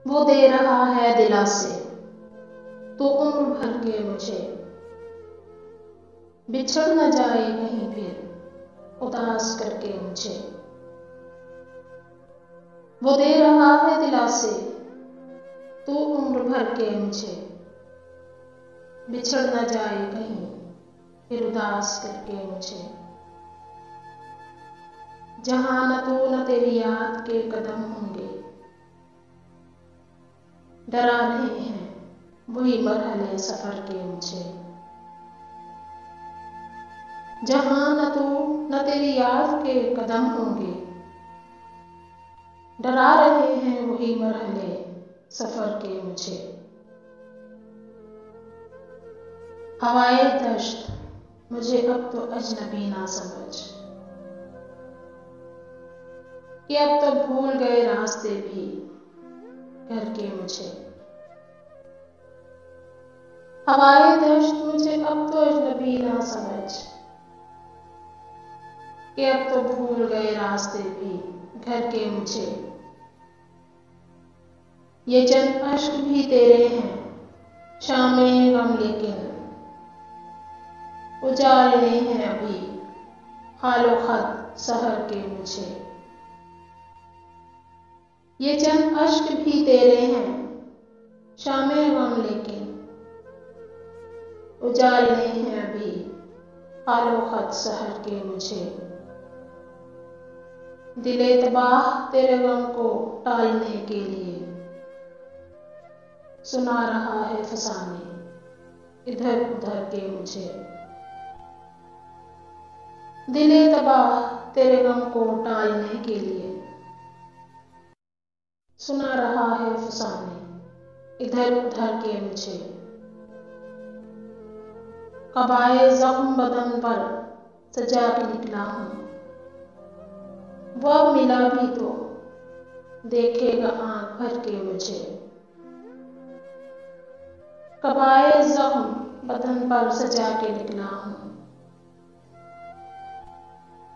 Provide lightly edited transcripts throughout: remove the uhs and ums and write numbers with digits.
वो दे रहा है दिलासे तो उम्र भर के मुझे, बिछड़ न जाए कहीं फिर उदास करके मुझे। वो दे रहा है दिलासे तो उम्र भर के मुझे, बिछड़ न जाए कहीं फिर उदास करके मुझे। जहां न तू न तेरी याद के कदम होंगे, डरा रहे हैं वही मरहले सफर के मुझे। जहां न तू न तेरी याद के कदम होंगे, डरा रहे हैं वही मरहले सफर के मुझे। हवाए दश्त मुझे अब तो अजनबी ना समझ, कि अब तो भूल गए रास्ते भी घर के मुझे। हवाए दश्त मुझे अब तो अजनबी ना समझ, कि अब तो भूल गए रास्ते भी घर के मुझे। ये चंद अश्क भी तेरे हैं शामे गम, लेकिन उजालने हैं अभी हालो खत सहर के मुझे। ये चंद अश्क भी तेरे हैं शामे गम, लेकिन उजालने हैं अभी हालो खत सहर के मुझे। दिले तबाह तेरे गम को टालने के लिए सुना रहा है फसाने इधर उधर के मुझे। दिले तबाह तेरे गम को टालने के लिए सुना रहा है फसाने इधर उधर के मुझे। कबाए ज़ख्म बदन पर सजा के निकला हूँ, वह मिला भी तो देखेगा आंख भर के मुझे। कबाए ज़ख्म बदन पर सजा के निकला हूँ,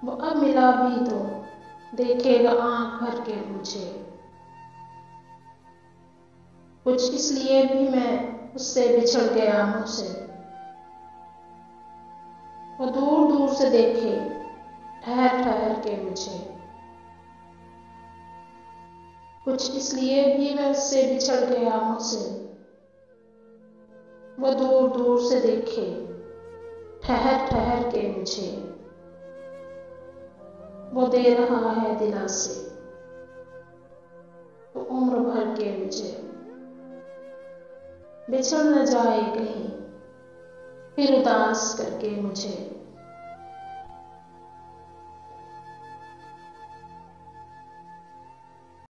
वो अब मिला भी तो देखेगा आंख भर के मुझे। कुछ इसलिए भी मैं उससे बिछड़ गया मुझसे, वो दूर दूर से देखे ठहर ठहर के मुझे। कुछ इसलिए भी मैं उससे बिछड़ गया मुझसे, वो दूर दूर से देखे ठहर ठहर के मुझे। वो दे रहा है दिलासे तो उम्र भर के मुझे, बिछड़ न जाए कहीं फिर उदास करके मुझे।